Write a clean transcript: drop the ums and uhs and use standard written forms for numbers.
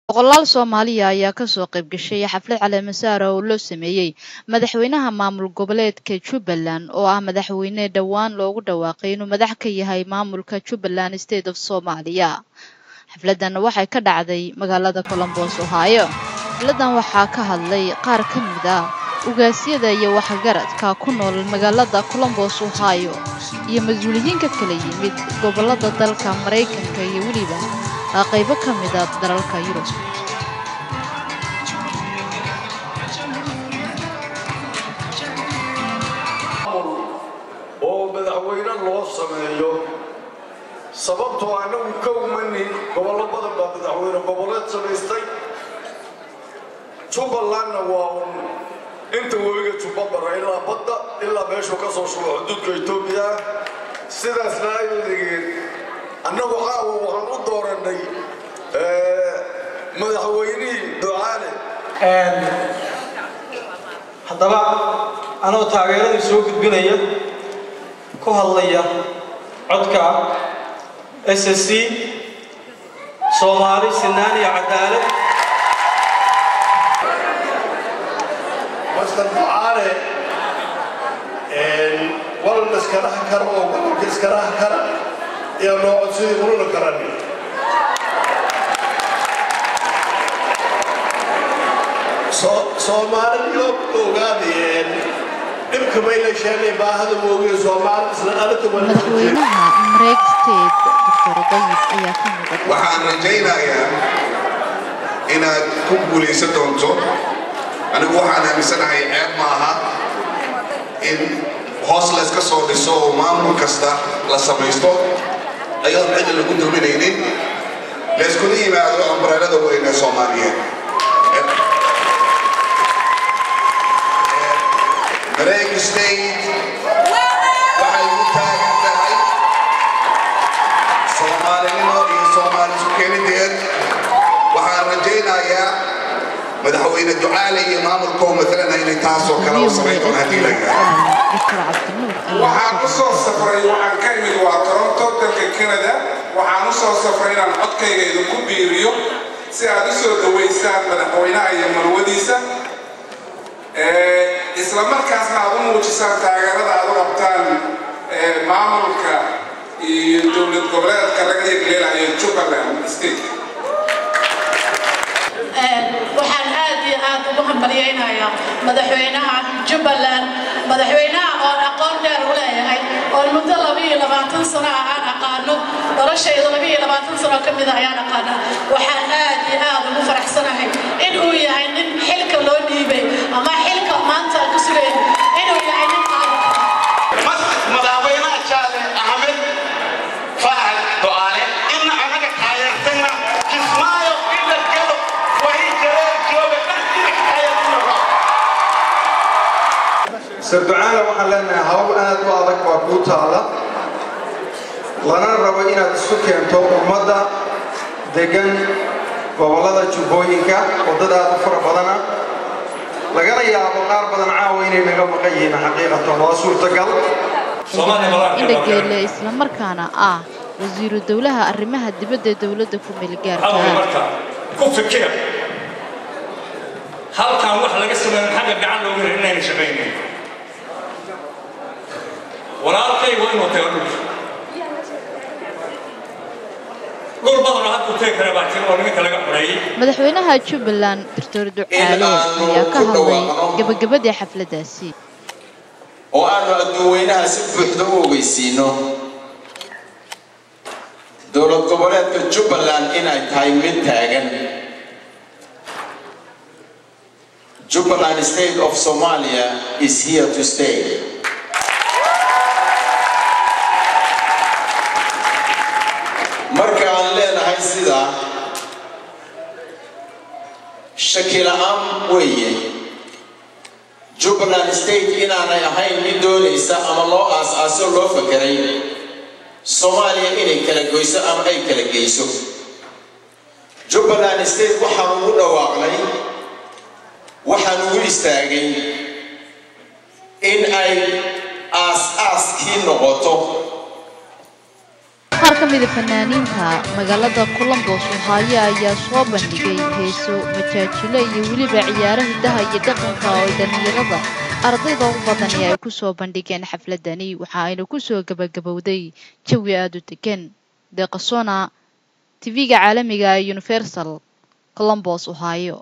boqolaal Soomaaliya ayaa ka soo qayb gashay xaflad caleemasaar oo loo sameeyay madaxweynaha maamul goboleedka Jubbaland oo ah madaxweyne dhawaan loogu dhawaaqay inuu madax ka yahay maamulka Jubbaland State of Somalia. Xafladan waxay ka dhacday magaalada Columbus, Ohio. Xafladan waxaa ka hadlay qaar ka mid ah ugaasyada iyo waxgaradka ku nool magaalada Columbus, Ohio iyo mas'uuliyiinka kala yimid gobolada dalka Mareykanka iyo waliba qaybo ka mid ah dalalka Yurub. oo madaxweyne loo sameeyo sababtoo anagu ka umanin gobollo badan baa madaxweyne goboleed samaystay. Jubbalandna waa inta webiga Jubbabara ilaa badda ilaa meeshu ka soo shubo xuduudka Itoobiya. sidaas laayihiin annagu waxaan u dooranay madaxweynihii Ducaale. haddaba anoo taageerada soo gudbinaya ku hadlaya codka SSC Soomaali Sinaan iyo Cadaalad. Mas'uul Ducaale wal iskaraha karo oo gobolka iskaraha kara iyo loo sidii uruna karani. Soomaaliya ogaadeen dhibka bay la sheegay baahida moogiyo Soomaali isla aragto madaxweynaha Mareykanka State Dr. Dayib ayaa ka mid ah. waxaan rajaynayaa inaad ku guuleysan doonto. anigu waxaan aaminsanahay ceeb maaha in hoos la iska soo dhiso oo maamul kasta la samaysto ayadoo cid lagu doominaynin la isku yimaado ambraalada weyn ee Soomaaliyeed. Mareykanka State waxay u taagan tahay Soomaalinimo iyo Soomaali isku keenideed. waxaan rajaynayaa madaxweyne Ducaale iyo maamulka mathalan inay taasoo kale u sameeyaan hadii la yiraahdo. waxaan u soo safray waxaan ka imid waa Toronto dalka Canada. waxaan u soo safray inaan codkayga idinku biiriyo si aad u soo dhaweysaan madaxweynaha iyo marwadiisa isla markaasna aad u muujisaan taageerada aad u qabtaan maamulka iyo dowlad goboleedka laga yeegleelayo Jubbaland State. waxaan aad iyo aad ugu hambaliyaynayaa madaxweynaha Jubbaland madaxweynaha oo aqoon dheer u leeyahay oo muddo 22 sano aan aqaano noloshayda 22 sano ka mid ah ayaan aqaanaa. waxaan aad iyo aad ugu faraxsanahay in uu yahay nin xilka loo dhiibay ama xilka maanta ku sugan inuu yahay nin madaxweynaha Jaale Ahmed Fahad Ducaale in anaga taageertayna kismaayo ila galo waxay jireen jooga Ducaale waxaan leenahay hawl aad u adag waa ku taala lana rabo inaad isku keento ummadda degan gobolada Jubbooyinka wadada fara badan lagana yaabo qaar badan caawa inay naga maqan yihiin xaqiiqatan waa suurtagal. inta geelle isla markaana ah wasiiru dawlaha arrimaha dibadda dawladda ku meel gaarka ku fikira halkan wax laga sameeyo xagga gacan looga helinay shaqeynay walaalkay waa inuu tago dhul badan oo ku teekara baatin oo ninka laga xureeyay. madaxweynaha Jubbaland Dr. Ducaale ayaa ka hadlay gabagabadii xafladaasi oo aanu dadweynaha si buuxda u ogeysiino dowlad goboleedka Jubbaland inay tahay mid taagan. Jubbaland State of Somalia is here to stay. marka aan leenahay sida shakila'aan weeye Jubbaland State inaanay ahayn mid doonaysa ama loo aasaaso loo fakiray Soomaaliya inay kala goyso ama ay kala geyso. Jubbaland State waxaan ugu dhawaaqnay waxaan ugu istaagay in ay aas-aaskii noqoto ka mid ah fanaaniinta magaalada Columbus Ohio ayaa soo bandhigay heeso majaajilo iyo weliba ciyaaraha hidaha iyo dhaqanka oo dhalinyarada ardayda ugu badan ay ku soo bandhigeen xafladani waxa ayna ku soo gabagabowday jawi aad u degan deeqasona TV-ga caalamiga Universal Columbus Ohio